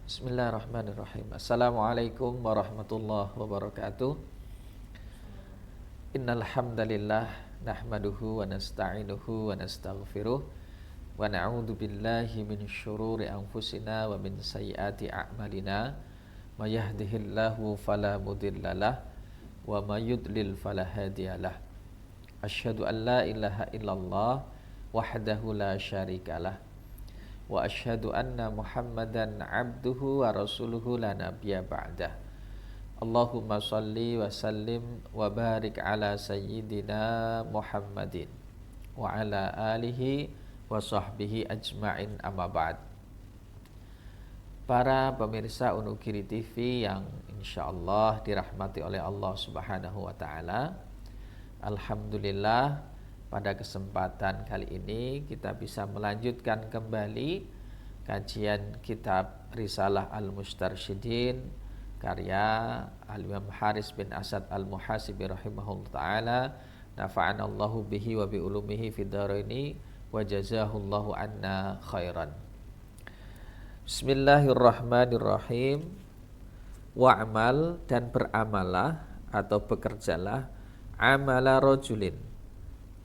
Bismillahirrahmanirrahim. Assalamualaikum warahmatullahi wabarakatuh. Innal hamdalillah nahmaduhu wa nasta'inuhu wa nastaghfiruh wa na'udzu billahi min syururi anfusina wa min sayyiati a'malina. May yahdihillahu fala mudhillalah wa may yudlil fala hadiyalah. Asyhadu an la ilaha illallah wahdahu la syarikalah wa asyhadu anna Muhammadan abduhu wa rasuluhu la nabiyya ba'dah. Allahumma salli wa sallim wa barik ala sayyidina Muhammadin wa ala alihi wa sahbihi ajma'in, amma ba'd. Para pemirsa Wonogiri TV yang insyaallah dirahmati oleh Allah Subhanahu wa taala, alhamdulillah pada kesempatan kali ini kita bisa melanjutkan kembali kajian kitab Risalah Al-Mustarsyidin karya Al-Imam Haris bin Asad Al-Muhasibi rahimahullah ta'ala. Nafa'anallahu bihi wa bi ulumihi fid dharaini wa jazahullahu anna khairan. Bismillahirrahmanirrahim. Wa'mal, dan beramalah atau bekerjalah, amala rajulin,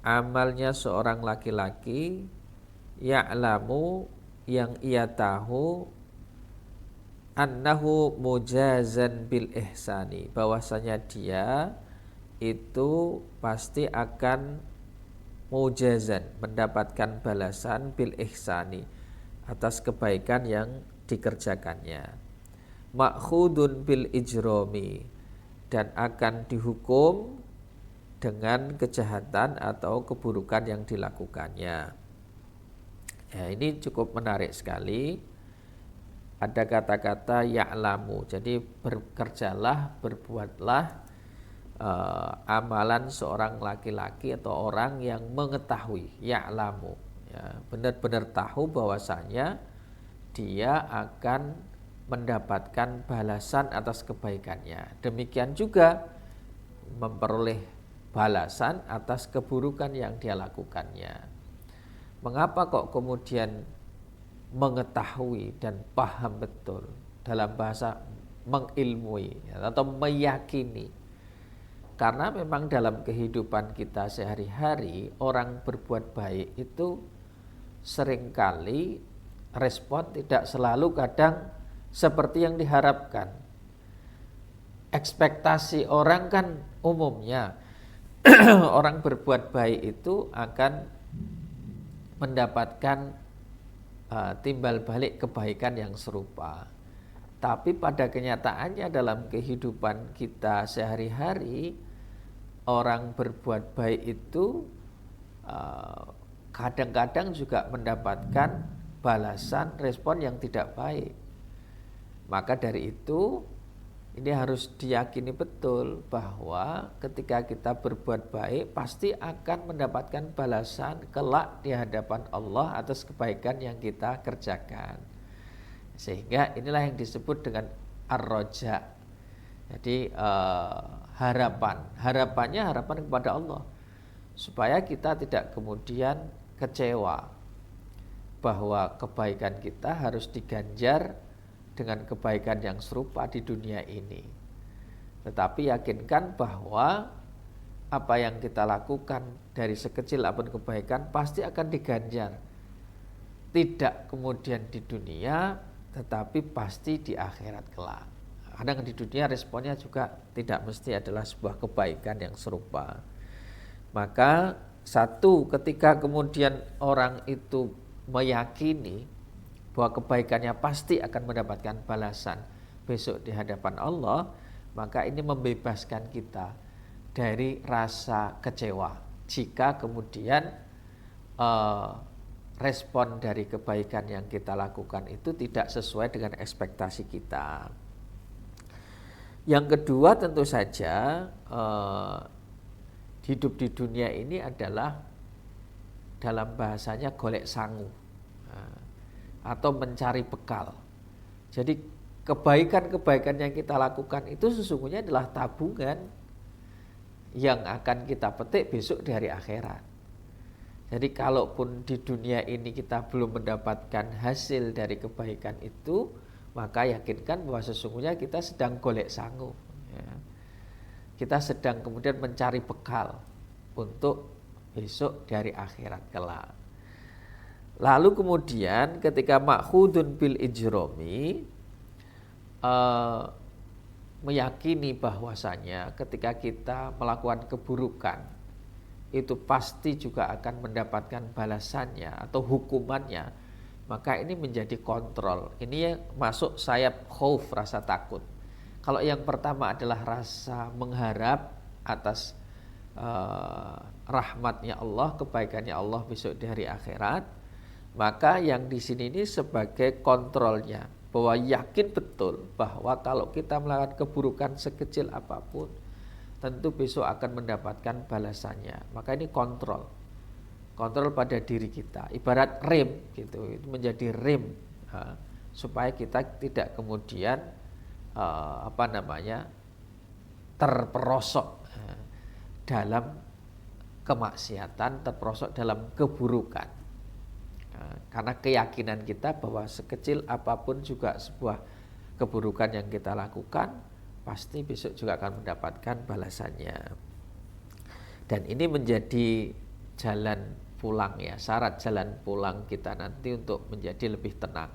amalnya seorang laki-laki, ya'lamu, yang ia tahu, annahu mujazan bil ihsani, bahwasanya dia itu pasti akan mujazan, mendapatkan balasan, bil ihsani, atas kebaikan yang dikerjakannya, ma'khudun bil ijromi, dan akan dihukum dengan kejahatan atau keburukan yang dilakukannya. Ya, ini cukup menarik sekali. Ada kata-kata ya'lamu, jadi bekerjalah, berbuatlah amalan seorang laki-laki atau orang yang mengetahui, ya'lamu, ya, benar-benar tahu bahwasanya dia akan mendapatkan balasan atas kebaikannya. Demikian juga memperoleh balasan atas keburukan yang dia lakukannya. Mengapa kok kemudian mengetahui dan paham betul, dalam bahasa mengilmui atau meyakini? Karena memang dalam kehidupan kita sehari-hari, orang berbuat baik itu seringkali respon tidak selalu kadang seperti yang diharapkan. Ekspektasi orang kan umumnya orang berbuat baik itu akan mendapatkan timbal balik kebaikan yang serupa. Tapi pada kenyataannya dalam kehidupan kita sehari-hari, orang berbuat baik itu kadang-kadang juga mendapatkan balasan respon yang tidak baik. Maka dari itu ini harus diyakini betul bahwa ketika kita berbuat baik pasti akan mendapatkan balasan kelak di hadapan Allah atas kebaikan yang kita kerjakan. Sehingga inilah yang disebut dengan ar-roja. Jadi harapannya harapan kepada Allah, supaya kita tidak kemudian kecewa bahwa kebaikan kita harus diganjar dengan kebaikan yang serupa di dunia ini. Tetapi yakinkan bahwa apa yang kita lakukan dari sekecil apapun kebaikan pasti akan diganjar. Tidak kemudian di dunia, tetapi pasti di akhirat kelak. Kadang di dunia responnya juga tidak mesti adalah sebuah kebaikan yang serupa. Maka satu, ketika kemudian orang itu meyakini bahwa kebaikannya pasti akan mendapatkan balasan besok di hadapan Allah, maka ini membebaskan kita dari rasa kecewa jika kemudian respon dari kebaikan yang kita lakukan itu tidak sesuai dengan ekspektasi kita. Yang kedua, tentu saja hidup di dunia ini adalah dalam bahasanya golek sangu atau mencari bekal. Jadi kebaikan-kebaikan yang kita lakukan itu sesungguhnya adalah tabungan yang akan kita petik besok di hari akhirat. Jadi kalaupun di dunia ini kita belum mendapatkan hasil dari kebaikan itu, maka yakinkan bahwa sesungguhnya kita sedang golek sangu, ya. Kita sedang kemudian mencari bekal untuk besok dari akhirat kelak. Lalu kemudian ketika ma'khudun bil ijromi, meyakini bahwasanya ketika kita melakukan keburukan itu pasti juga akan mendapatkan balasannya atau hukumannya, maka ini menjadi kontrol. Ini yang masuk sayap khauf, rasa takut. Kalau yang pertama adalah rasa mengharap atas rahmatnya Allah, kebaikannya Allah besok di hari akhirat, maka yang di sini ini sebagai kontrolnya, bahwa yakin betul bahwa kalau kita melakukan keburukan sekecil apapun tentu besok akan mendapatkan balasannya. Maka ini kontrol pada diri kita, ibarat rem gitu, itu menjadi rem supaya kita tidak kemudian terperosok dalam kemaksiatan, terperosok dalam keburukan. Karena keyakinan kita bahwa sekecil apapun juga sebuah keburukan yang kita lakukan pasti besok juga akan mendapatkan balasannya. Dan ini menjadi jalan pulang ya, syarat jalan pulang kita nanti untuk menjadi lebih tenang.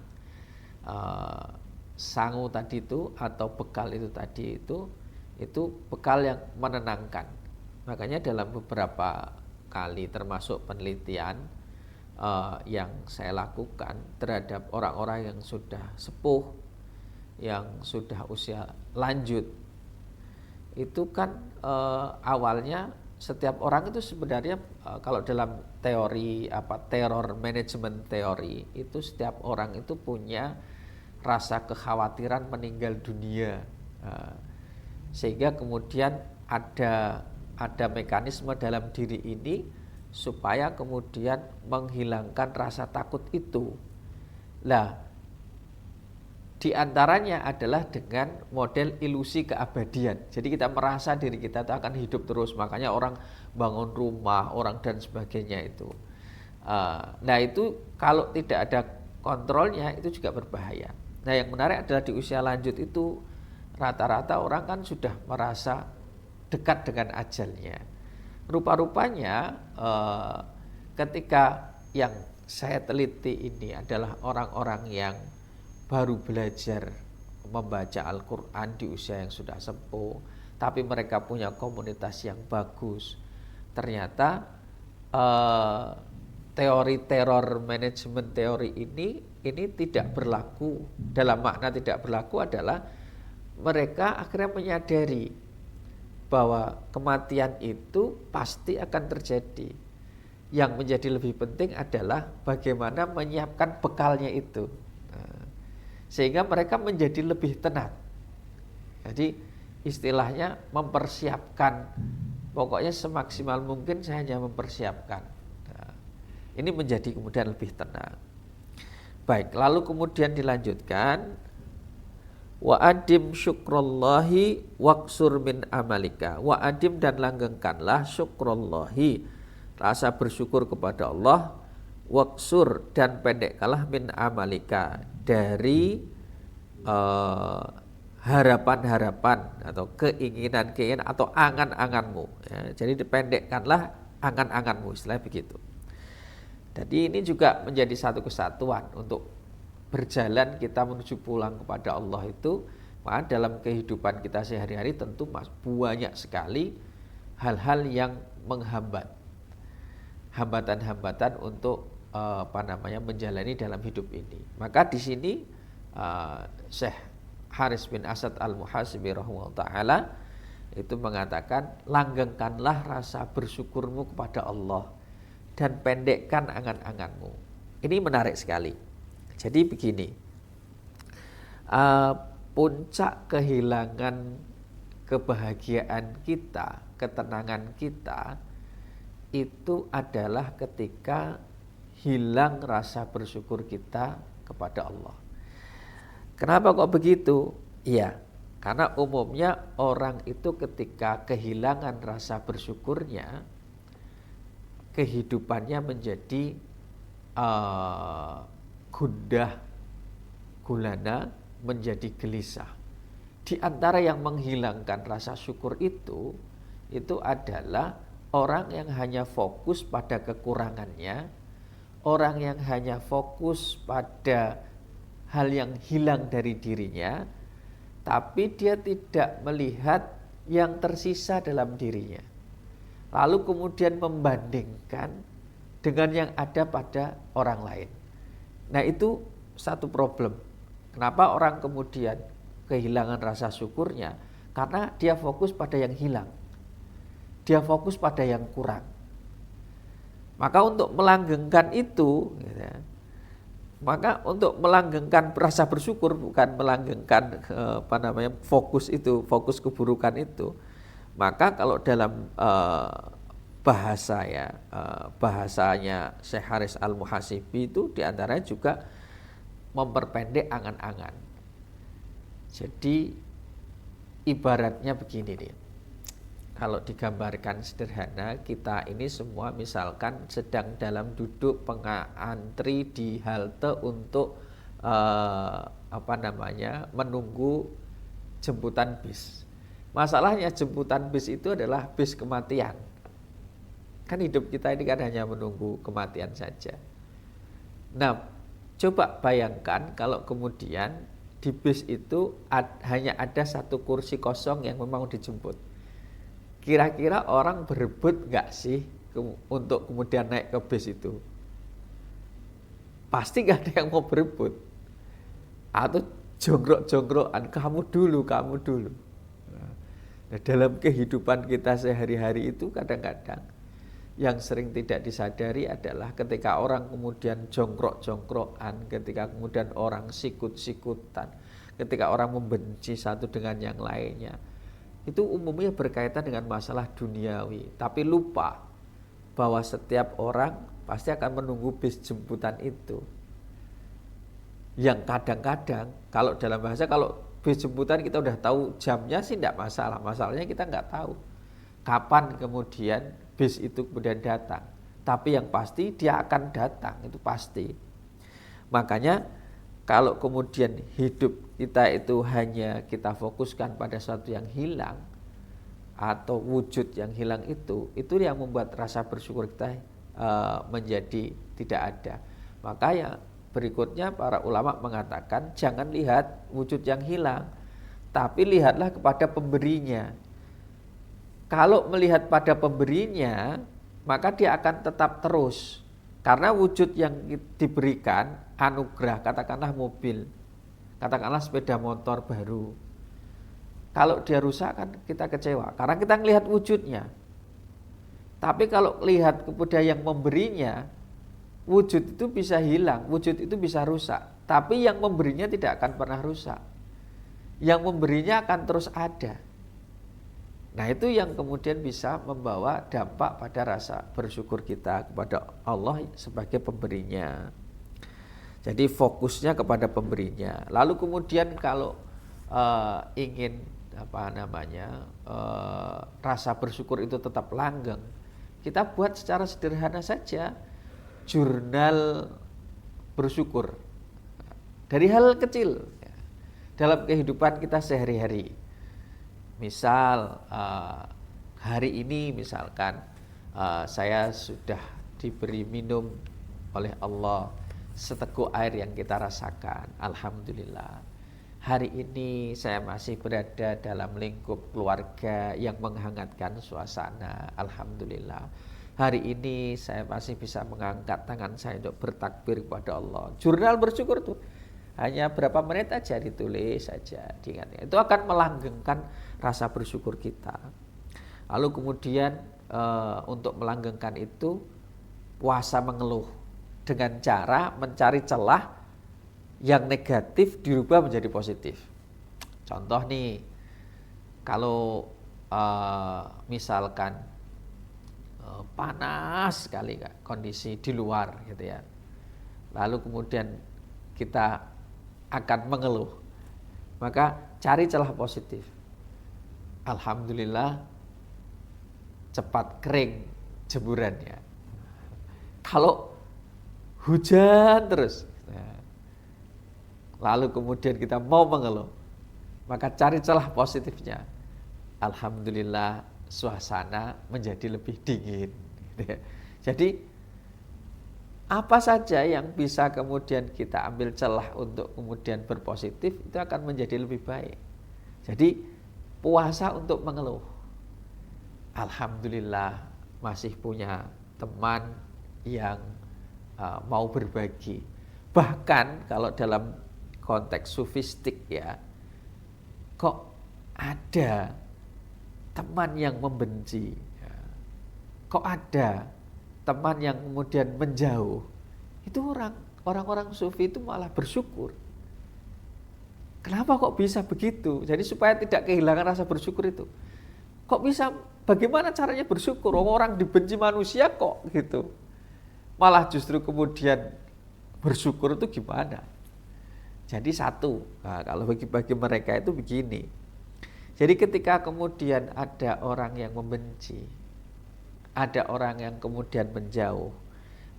Sangu tadi itu atau bekal itu tadi itu bekal yang menenangkan. Makanya dalam beberapa kali termasuk penelitian yang saya lakukan terhadap orang-orang yang sudah sepuh, yang sudah usia lanjut, itu kan awalnya setiap orang itu sebenarnya kalau dalam teori terror management teori itu setiap orang itu punya rasa kekhawatiran meninggal dunia, sehingga kemudian ada mekanisme dalam diri ini supaya kemudian menghilangkan rasa takut itu. Lah, di antaranya adalah dengan model ilusi keabadian. Jadi kita merasa diri kita itu akan hidup terus, makanya orang bangun rumah, orang dan sebagainya itu. Nah itu kalau tidak ada kontrolnya itu juga berbahaya. Nah yang menarik adalah di usia lanjut itu rata-rata orang kan sudah merasa dekat dengan ajalnya. Rupa-rupanya ketika yang saya teliti ini adalah orang-orang yang baru belajar membaca Al-Quran di usia yang sudah sepuh, tapi mereka punya komunitas yang bagus. Ternyata teori terror manajemen teori ini tidak berlaku. Dalam makna tidak berlaku adalah mereka akhirnya menyadari bahwa kematian itu pasti akan terjadi. Yang menjadi lebih penting adalah bagaimana menyiapkan bekalnya itu. Sehingga mereka menjadi lebih tenang. Jadi istilahnya mempersiapkan, pokoknya semaksimal mungkin saya hanya mempersiapkan. Ini menjadi kemudian lebih tenang. Baik, lalu kemudian dilanjutkan, wa adim syukrallahi waksur min amalika. Wa adim dan langgengkanlah syukrallahi, rasa bersyukur kepada Allah, waksur dan pendekkanlah min amalika, dari harapan-harapan atau keinginan-keinginan atau angan-anganmu ya. Jadi dipendekkanlah angan-anganmu, istilah begitu. Jadi ini juga menjadi satu kesatuan untuk berjalan kita menuju pulang kepada Allah itu. Maka dalam kehidupan kita sehari-hari tentu banyak sekali hal-hal yang menghambat, hambatan-hambatan untuk menjalani dalam hidup ini. Maka di sini Syekh Haris bin Asad Al-Muhasibi rahimahullah ta'ala itu mengatakan, langgengkanlah rasa bersyukurmu kepada Allah dan pendekkan angan-anganmu. Ini menarik sekali. Jadi begini, puncak kehilangan kebahagiaan kita, ketenangan kita itu adalah ketika hilang rasa bersyukur kita kepada Allah. Kenapa kok begitu? Iya, karena umumnya orang itu ketika kehilangan rasa bersyukurnya, kehidupannya menjadi gundah gulana, menjadi gelisah. Di antara yang menghilangkan rasa syukur itu adalah orang yang hanya fokus pada kekurangannya, orang yang hanya fokus pada hal yang hilang dari dirinya, tapi dia tidak melihat yang tersisa dalam dirinya. Lalu kemudian membandingkan dengan yang ada pada orang lain. Nah, itu satu problem. Kenapa orang kemudian kehilangan rasa syukurnya? Karena dia fokus pada yang hilang. Dia fokus pada yang kurang. Maka untuk melanggengkan itu, maka untuk melanggengkan rasa bersyukur, bukan melanggengkan fokus itu, fokus keburukan itu. Maka kalau dalam bahasanya Syekh Haris Al-Muhasibi itu diantaranya juga memperpendek angan-angan. Jadi ibaratnya begini nih, kalau digambarkan sederhana, kita ini semua misalkan sedang dalam duduk antri di halte untuk menunggu jemputan bis. Masalahnya jemputan bis itu adalah bis kematian. Kan hidup kita ini kan hanya menunggu kematian saja. Nah, coba bayangkan kalau kemudian di bis itu hanya ada satu kursi kosong yang memang dijemput. Kira-kira orang berebut nggak sih untuk kemudian naik ke bis itu? Pasti nggak ada yang mau berebut. Atau jonggrok-jonggrokan, kamu dulu. Nah, dalam kehidupan kita sehari-hari itu kadang-kadang yang sering tidak disadari adalah ketika orang kemudian jongkrok-jongkrokan, ketika kemudian orang sikut-sikutan, ketika orang membenci satu dengan yang lainnya, itu umumnya berkaitan dengan masalah duniawi, tapi lupa bahwa setiap orang pasti akan menunggu bis jemputan itu. Yang kadang-kadang kalau dalam bahasa, kalau bis jemputan kita udah tahu jamnya sih tidak masalah, masalahnya kita nggak tahu kapan kemudian bis itu kemudian datang. Tapi yang pasti dia akan datang, itu pasti. Makanya kalau kemudian hidup kita itu hanya kita fokuskan pada sesuatu yang hilang atau wujud yang hilang, itu yang membuat rasa bersyukur kita menjadi tidak ada. Makanya berikutnya para ulama mengatakan jangan lihat wujud yang hilang, tapi lihatlah kepada pemberinya. Kalau melihat pada pemberinya, maka dia akan tetap terus. Karena wujud yang diberikan, anugerah, katakanlah mobil, katakanlah sepeda motor baru. Kalau dia rusak kan kita kecewa, karena kita melihat wujudnya. Tapi kalau lihat kepada yang memberinya, wujud itu bisa hilang, wujud itu bisa rusak. Tapi yang memberinya tidak akan pernah rusak. Yang memberinya akan terus ada. Nah, itu yang kemudian bisa membawa dampak pada rasa bersyukur kita kepada Allah sebagai pemberinya. Jadi fokusnya kepada pemberinya. Lalu kemudian kalau ingin rasa bersyukur itu tetap langgeng, kita buat secara sederhana saja jurnal bersyukur dari hal kecil dalam kehidupan kita sehari-hari. Misal hari ini misalkan saya sudah diberi minum oleh Allah seteguk air yang kita rasakan, alhamdulillah. Hari ini saya masih berada dalam lingkup keluarga yang menghangatkan suasana, alhamdulillah. Hari ini saya masih bisa mengangkat tangan saya untuk bertakbir kepada Allah. Jurnal bersyukur tuh hanya berapa menit aja ditulis saja, diingat. Itu akan melanggengkan rasa bersyukur kita. Lalu kemudian untuk melanggengkan itu puasa mengeluh dengan cara mencari celah yang negatif dirubah menjadi positif. Contoh nih, kalau misalkan panas sekali kondisi di luar gitu ya, lalu kemudian kita akan mengeluh, maka cari celah positif. Alhamdulillah cepat kering jemurannya. Kalau hujan terus, lalu kemudian kita mau mengeluh, maka cari celah positifnya. Alhamdulillah suasana menjadi lebih dingin. Jadi apa saja yang bisa kemudian kita ambil celah untuk kemudian berpositif, itu akan menjadi lebih baik. Jadi puasa untuk mengeluh. Alhamdulillah masih punya teman yang mau berbagi. Bahkan kalau dalam konteks sufistik ya, kok ada teman yang membenci, kok ada teman yang kemudian menjauh. Itu orang-orang sufi itu malah bersyukur. Kenapa kok bisa begitu? Jadi supaya tidak kehilangan rasa bersyukur itu. Kok bisa, bagaimana caranya bersyukur? Orang dibenci manusia kok gitu. Malah justru kemudian bersyukur itu gimana? Jadi satu, nah, kalau bagi mereka itu begini. Jadi ketika kemudian ada orang yang membenci, ada orang yang kemudian menjauh,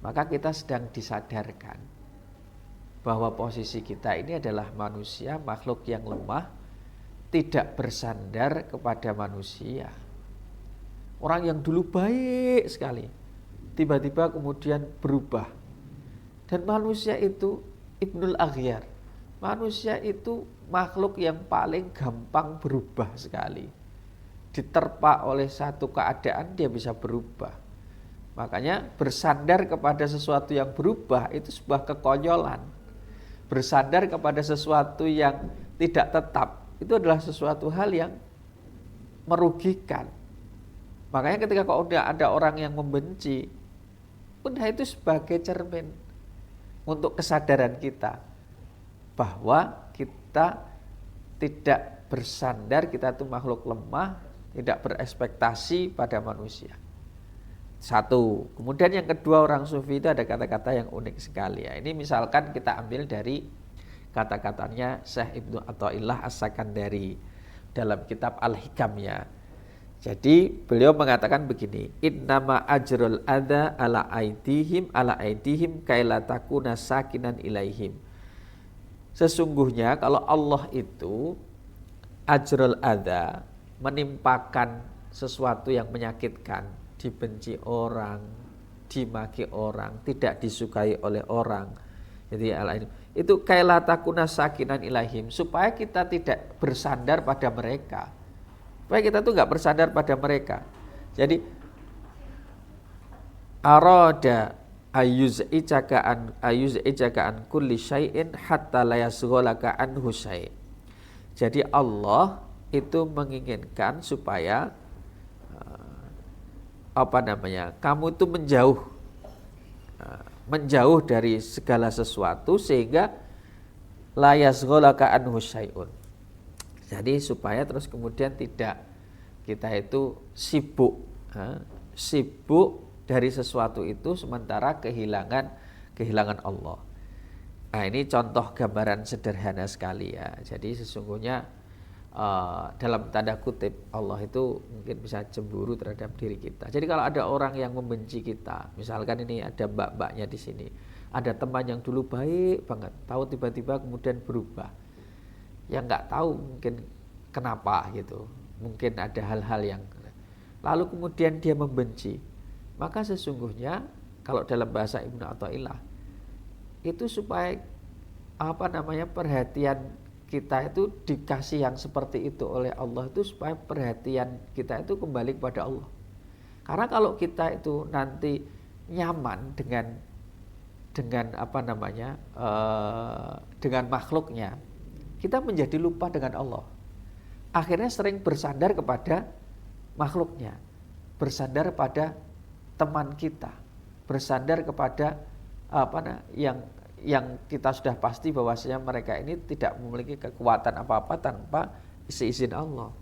maka kita sedang disadarkan bahwa posisi kita ini adalah manusia, makhluk yang lemah, tidak bersandar kepada manusia. Orang yang dulu baik sekali, tiba-tiba kemudian berubah. Dan manusia itu Ibnul Aghyar. Manusia itu makhluk yang paling gampang berubah sekali. Diterpa oleh satu keadaan dia bisa berubah. Makanya bersandar kepada sesuatu yang berubah itu sebuah kekonyolan. Bersandar kepada sesuatu yang tidak tetap itu adalah sesuatu hal yang merugikan. Makanya ketika kalau ada orang yang membenci, udah itu sebagai cermin untuk kesadaran kita bahwa kita tidak bersandar, kita itu makhluk lemah, tidak berekspektasi pada manusia. Satu. Kemudian yang kedua, orang sufi itu ada kata-kata yang unik sekali ya. Ini misalkan kita ambil dari kata-katanya Syekh Ibnu Athaillah As-Sakandari dalam kitab Al-Hikam ya. Jadi beliau mengatakan begini, innama ajrul adza ala aidihim kaila takuna sakinan ilaihim. Sesungguhnya kalau Allah itu ajrul adza, menimpakan sesuatu yang menyakitkan, dibenci orang, dimaki orang, tidak disukai oleh orang. Jadi itu kaila takuna sakinan ilaihim, supaya kita tidak bersandar pada mereka. Supaya kita tuh nggak bersandar pada mereka. Jadi arada ayuz'ijaka an kulli syai'in hatta la yasghalaka anhu syai'. Jadi Allah itu menginginkan supaya kamu itu menjauh dari segala sesuatu sehingga la yasghalaka anhu syai'un. Jadi supaya terus kemudian tidak kita itu sibuk dari sesuatu itu sementara kehilangan Allah. Nah ini contoh gambaran sederhana sekali ya. Jadi sesungguhnya dalam tanda kutip Allah itu mungkin bisa cemburu terhadap diri kita. Jadi kalau ada orang yang membenci kita, misalkan ini ada mbak-mbaknya di sini, ada teman yang dulu baik banget, tahu tiba-tiba kemudian berubah. Yang nggak tahu mungkin kenapa gitu, mungkin ada hal-hal yang lalu kemudian dia membenci, maka sesungguhnya kalau dalam bahasa Ibnu Athaillah itu supaya perhatian kita itu dikasih yang seperti itu oleh Allah, itu supaya perhatian kita itu kembali kepada Allah. Karena kalau kita itu nanti nyaman dengan dengan makhluknya, kita menjadi lupa dengan Allah. Akhirnya sering bersandar kepada makhluknya, bersandar pada teman kita, bersandar kepada yang kita sudah pasti bahwasanya mereka ini tidak memiliki kekuatan apa-apa tanpa izin Allah.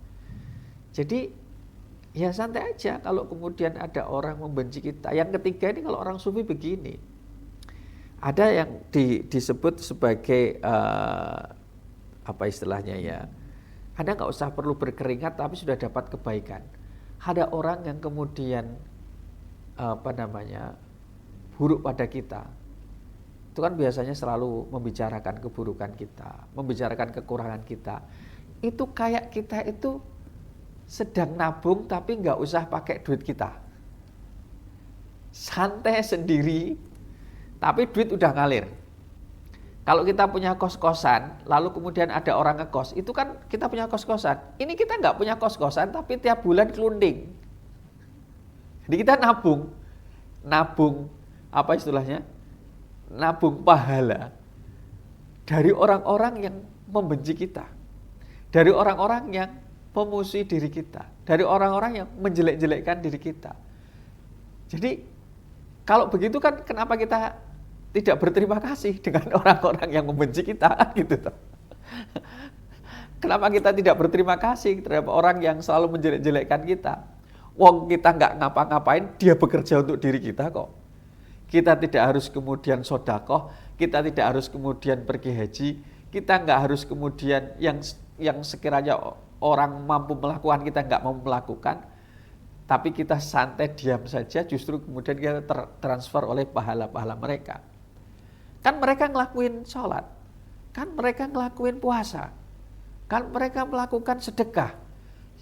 Jadi ya santai aja kalau kemudian ada orang membenci kita. Yang ketiga ini kalau orang sufi begini, ada yang disebut sebagai apa istilahnya ya, Anda nggak usah perlu berkeringat tapi sudah dapat kebaikan. Ada orang yang kemudian buruk pada kita, itu kan biasanya selalu membicarakan keburukan kita, membicarakan kekurangan kita. Itu kayak kita itu sedang nabung tapi nggak usah pakai duit kita. Santai sendiri, tapi duit udah ngalir. Kalau kita punya kos-kosan, lalu kemudian ada orang ngekos, itu kan kita punya kos-kosan. Ini kita nggak punya kos-kosan, tapi tiap bulan kelunding. Jadi kita nabung apa istilahnya? Nabung pahala dari orang-orang yang membenci kita, dari orang-orang yang memusuhi diri kita, dari orang-orang yang menjelek-jelekkan diri kita. Jadi kalau begitu kan kenapa kita tidak berterima kasih dengan orang-orang yang membenci kita gitu toh. Kenapa kita tidak berterima kasih terhadap orang yang selalu menjelek-jelekkan kita? Wong kita nggak ngapa-ngapain, dia bekerja untuk diri kita kok. Kita tidak harus kemudian sodakoh, kita tidak harus kemudian pergi haji, kita nggak harus kemudian yang sekiranya orang mampu melakukan kita nggak mau melakukan, tapi kita santai diam saja, justru kemudian kita tertransfer oleh pahala-pahala mereka. Kan mereka ngelakuin sholat, kan mereka ngelakuin puasa, kan mereka melakukan sedekah.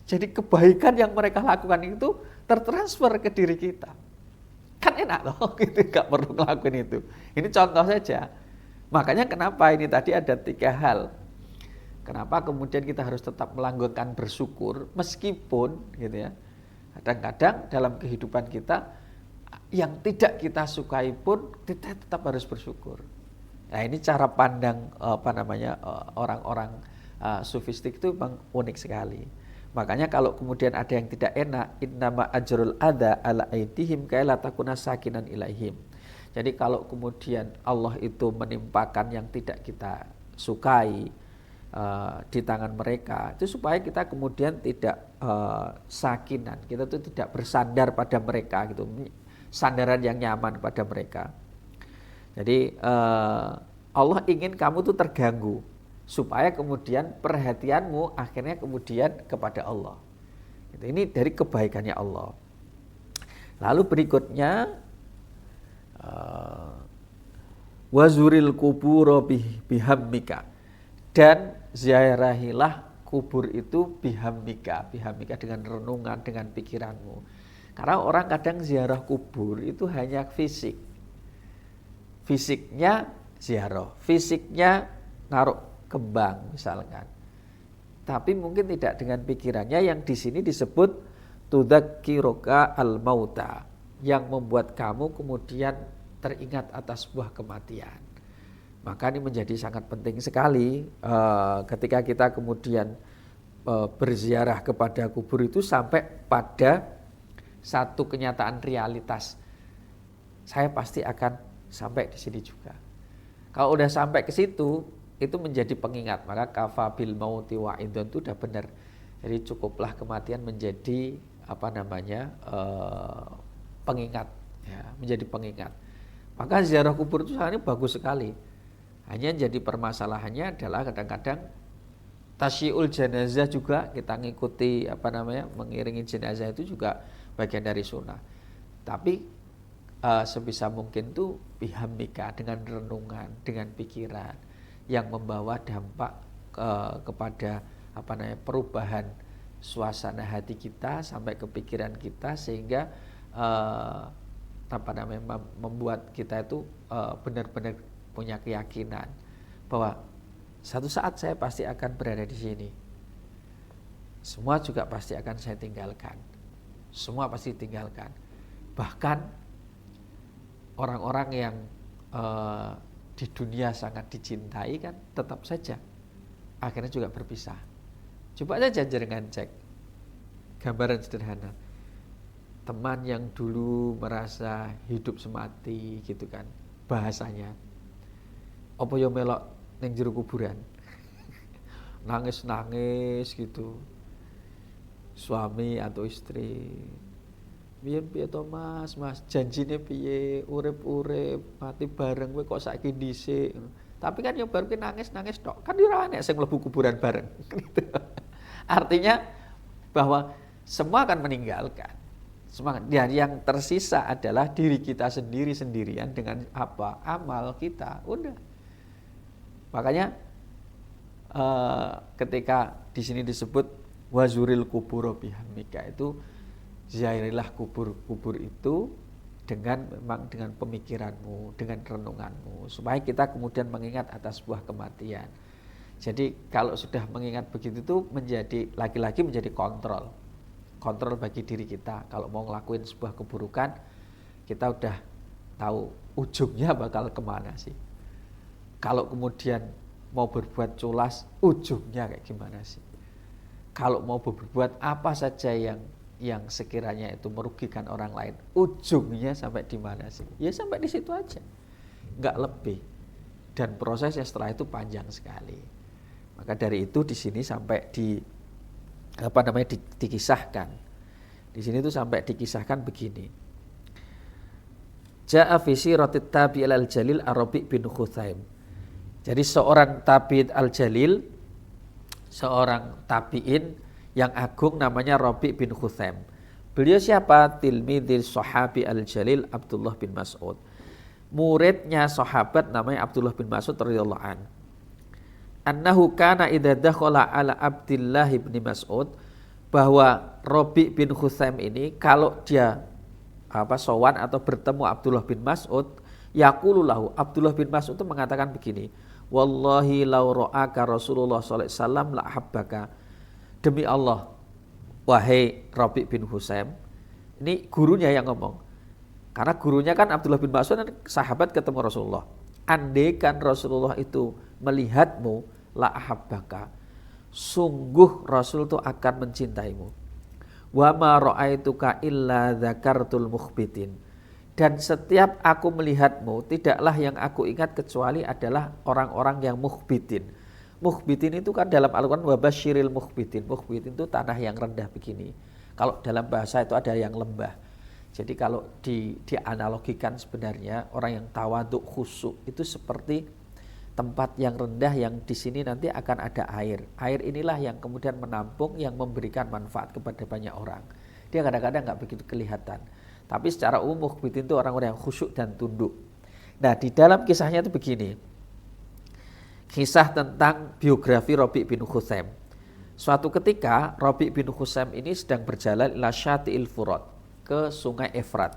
Jadi kebaikan yang mereka lakukan itu tertransfer ke diri kita. Kan enak loh, gitu, nggak perlu ngelakuin itu. Ini contoh saja. Makanya kenapa ini tadi ada 3 hal. Kenapa kemudian kita harus tetap melanggengkan bersyukur, meskipun gitu ya, kadang-kadang dalam kehidupan kita yang tidak kita sukai pun kita tetap harus bersyukur. Nah ini cara pandang orang-orang sufistik itu memang unik sekali. Makanya kalau kemudian ada yang tidak enak, innama ajrul adza ala aidihim kaila takuna sakinan ilaihim. Jadi kalau kemudian Allah itu menimpakan yang tidak kita sukai di tangan mereka, itu supaya kita kemudian tidak sakinan, kita itu tidak bersandar pada mereka gitu, sandaran yang nyaman pada mereka. Jadi Allah ingin kamu tuh terganggu, supaya kemudian perhatianmu akhirnya kemudian kepada Allah. Ini dari kebaikannya Allah. Lalu berikutnya wazuril kuburo bihammika, dan ziarahilah kubur itu bihammika dengan renungan, dengan pikiranmu. Karena orang kadang ziarah kubur itu hanya fisiknya ziarah, fisiknya naruh kembang misalkan, tapi mungkin tidak dengan pikirannya, yang di sini disebut tudzakiroka al-mauta, yang membuat kamu kemudian teringat atas sebuah kematian. Maka ini menjadi sangat penting sekali ketika kita kemudian berziarah kepada kubur itu sampai pada satu kenyataan realitas, saya pasti akan sampai di sini juga. Kalau udah sampai ke situ, itu menjadi pengingat. Maka kafabil mauti wa'idun itu udah benar. Jadi cukuplah kematian menjadi pengingat, ya, menjadi pengingat. Maka ziarah kubur itu sebenarnya bagus sekali. Hanya jadi permasalahannya adalah kadang-kadang tasyiul jenazah juga, kita ngikuti mengiringi jenazah itu juga bagian dari sunnah. Tapi sebisa mungkin tuh bihammika, dengan renungan, dengan pikiran yang membawa dampak kepada perubahan suasana hati kita sampai ke pikiran kita, sehingga membuat kita itu benar-benar punya keyakinan bahwa satu saat saya pasti akan berada di sini. Semua juga pasti akan saya tinggalkan. Semua pasti tinggalkan. Bahkan orang-orang yang di dunia sangat dicintai kan tetap saja akhirnya juga berpisah. Coba saja jangan cek gambaran sederhana. Teman yang dulu merasa hidup semati gitu kan, bahasanya apa yo melok ning jero kuburan. Nangis-nangis gitu. Suami atau istri, piye to Mas, janjine piye, urip-urip mati bareng kowe kok saiki dhisik. Tapi kan yang baru nangis-nangis tok. Kan ora enek sing mlebu kuburan bareng. Gitu. Artinya bahwa semua akan meninggalkan. Semangat. Dan yang tersisa adalah diri kita sendirian dengan apa? Amal kita. Udah. Makanya ketika di sini disebut wazuril kubur bihamika, itu ziarilah kubur itu memang dengan pemikiranmu, dengan renunganmu, supaya kita kemudian mengingat atas sebuah kematian. Jadi kalau sudah mengingat begitu itu lagi-lagi menjadi kontrol bagi diri kita. Kalau mau ngelakuin sebuah keburukan, kita udah tahu ujungnya bakal kemana sih. Kalau kemudian mau berbuat culas, ujungnya kayak gimana sih. Kalau mau berbuat apa saja yang sekiranya itu merugikan orang lain, ujungnya sampai di mana sih? Ya sampai di situ aja, nggak lebih. Dan prosesnya setelah itu panjang sekali. Maka dari itu di sini sampai dikisahkan. Di sini tuh sampai dikisahkan begini. Ja'a fi siratit tabi'il al-jalil Arabi bin Khuthaim. Jadi seorang tabi'in al-jalil, seorang tabi'in yang agung namanya Rabi' bin Khuthaim. Beliau siapa? Tilmidil sahabi al-jalil Abdullah bin Mas'ud. Muridnya sahabat namanya Abdullah bin Mas'ud radhiyallahu an. Annahu kana idza dakhala ala Abdullah bin Mas'ud, bahwa Rabi' bin Khuthaim ini kalau dia sowan atau bertemu Abdullah bin Mas'ud, yaqulu lahu, Abdullah bin Mas'ud itu mengatakan begini, wallahi law ra'aka Rasulullah sallallahu alaihi wasallam la habbaka. Demi Allah, wahai Rabi' bin Khuthaim, ini gurunya yang ngomong. Karena gurunya kan Abdullah bin Mas'ud kan sahabat ketemu Rasulullah. Andaikan Rasulullah itu melihatmu, la ahabbaka, sungguh Rasul itu akan mencintaimu. Wa ma ra'aituka illa dzakartul mukhbitin. Dan setiap aku melihatmu, tidaklah yang aku ingat kecuali adalah orang-orang yang mukhbitin. Mukhbitin itu kan dalam Al-Quran wa basyiril mukhbitin. Mukhbitin itu tanah yang rendah begini. Kalau dalam bahasa itu ada yang lembah. Jadi kalau dianalogikan sebenarnya orang yang tawaduk khusyuk itu seperti tempat yang rendah yang di sini nanti akan ada air. Air inilah yang kemudian menampung, yang memberikan manfaat kepada banyak orang. Dia kadang-kadang nggak begitu kelihatan. Tapi secara umum mukhbitin itu orang-orang yang khusyuk dan tunduk. Nah di dalam kisahnya itu begini. Kisah tentang biografi Rabi' bin Khuthaim. Suatu ketika Rabi' bin Khuthaim ini sedang berjalan ila Syati'il Furat, ke sungai Efrat.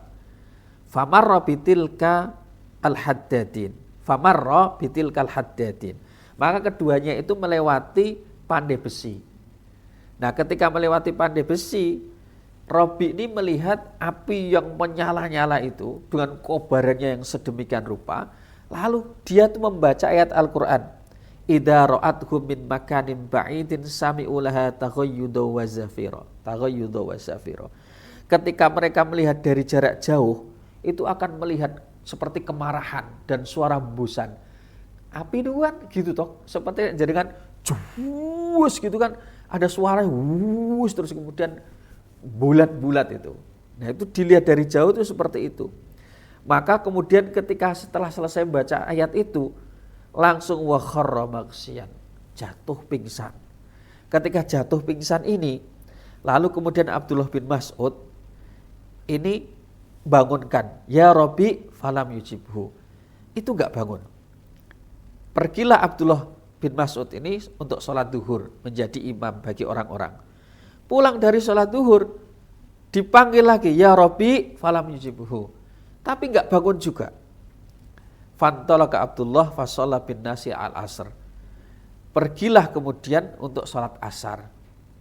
Famarra bitilka al-haddadin. Famarra bitilka al-haddadin. Maka keduanya itu melewati pandai besi. Nah ketika melewati pandai besi, Rabi' ini melihat api yang menyala-nyala itu dengan kobarannya yang sedemikian rupa. Lalu dia tuh membaca ayat Al-Quran. Idza ra'athum min makanin ba'idin sami'u laha taghayyuda wa zafira. Taghayyuda wa zafira. Ketika mereka melihat dari jarak jauh, itu akan melihat seperti kemarahan dan suara hembusan. Api itu kan gitu toh, seperti jaringan jus gitu kan, ada suara wus terus kemudian bulat-bulat itu. Nah itu dilihat dari jauh itu seperti itu. Maka kemudian ketika setelah selesai baca ayat itu, langsung wa kharra maghsyian, jatuh pingsan. Ketika jatuh pingsan ini, lalu kemudian Abdullah bin Mas'ud ini bangunkan, ya Rabi' falam yujibhu. Itu enggak bangun. Pergilah Abdullah bin Mas'ud ini untuk sholat duhur, menjadi imam bagi orang-orang. Pulang dari sholat duhur, dipanggil lagi, ya Rabi' falam yujibhu. Tapi enggak bangun juga. Fantolaka Abdullah fasolla bin nasi al-asr. Pergilah kemudian untuk sholat asar.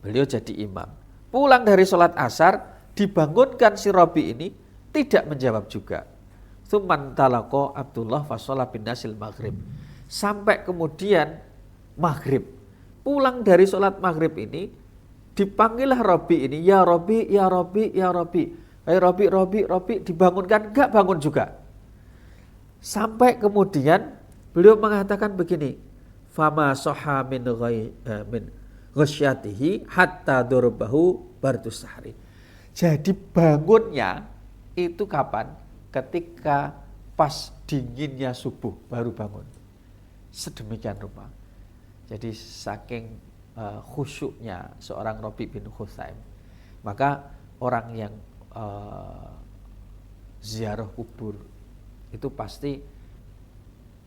Beliau jadi imam. Pulang dari sholat asar, dibangunkan si Rabi' ini, tidak menjawab juga. Tsumman talaqo Abdullah fasolla bin nasil maghrib. Sampai kemudian maghrib. Pulang dari sholat maghrib ini, dipanggillah Rabi' ini, ya Rabi', ya Rabi', ya Rabi'. Hai Rabi', Rabi', Rabi', dibangunkan, enggak bangun juga. Sampai kemudian beliau mengatakan begini, fama soha min ghasyatihi hatta durbahu bardus sahri. Jadi bangunnya itu kapan? Ketika pas dinginnya subuh baru bangun. Sedemikian rupa. Jadi saking khusyuknya seorang Rabi' bin Khuthaim. Maka orang yang uh, ziarah kubur itu pasti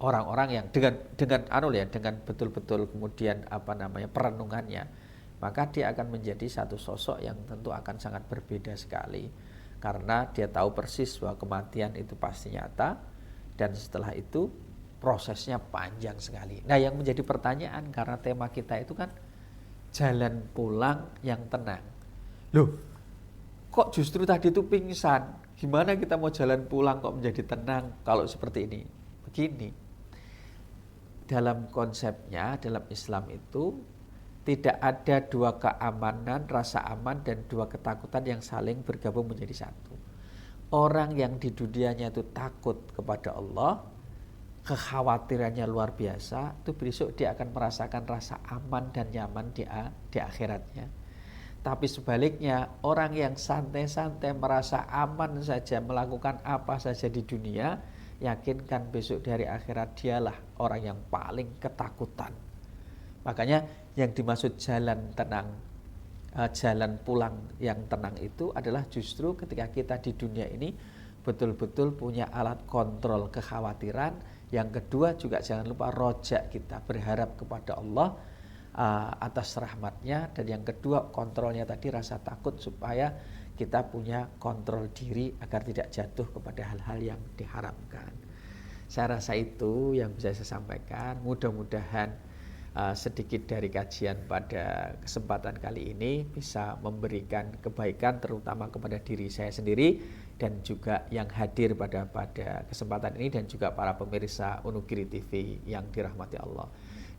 orang-orang yang dengan betul-betul kemudian perenungannya, maka dia akan menjadi satu sosok yang tentu akan sangat berbeda sekali, karena dia tahu persis bahwa kematian itu pasti nyata dan setelah itu prosesnya panjang sekali. Nah, yang menjadi pertanyaan karena tema kita itu kan jalan pulang yang tenang. Loh, kok justru tadi itu pingsan? Gimana kita mau jalan pulang kok menjadi tenang kalau seperti ini? Begini, dalam konsepnya, dalam Islam itu tidak ada dua keamanan, rasa aman dan dua ketakutan yang saling bergabung menjadi satu. Orang yang di dunianya itu takut kepada Allah, kekhawatirannya luar biasa, itu besok dia akan merasakan rasa aman dan nyaman di akhiratnya. Tapi sebaliknya, orang yang santai-santai merasa aman saja, melakukan apa saja di dunia, yakinkan besok dari akhirat dialah orang yang paling ketakutan. Makanya yang dimaksud jalan tenang, jalan pulang yang tenang itu adalah justru ketika kita di dunia ini betul-betul punya alat kontrol kekhawatiran. Yang kedua juga jangan lupa rojak, kita berharap kepada Allah atas rahmatnya. Dan yang kedua kontrolnya tadi rasa takut, supaya kita punya kontrol diri agar tidak jatuh kepada hal-hal yang diharamkan. Saya rasa itu yang bisa saya sampaikan. Mudah-mudahan sedikit dari kajian pada kesempatan kali ini bisa memberikan kebaikan terutama kepada diri saya sendiri dan juga yang hadir pada kesempatan ini, dan juga para pemirsa Wonogiri TV yang dirahmati Allah.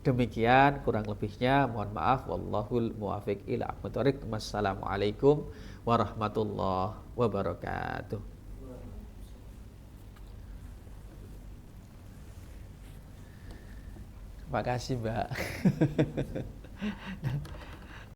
Demikian kurang lebihnya, mohon maaf. Wallahul muwafiq ila aqwamit thoriq. Wassalamualaikum warahmatullahi wabarakatuh. Terima kasih, Mbak.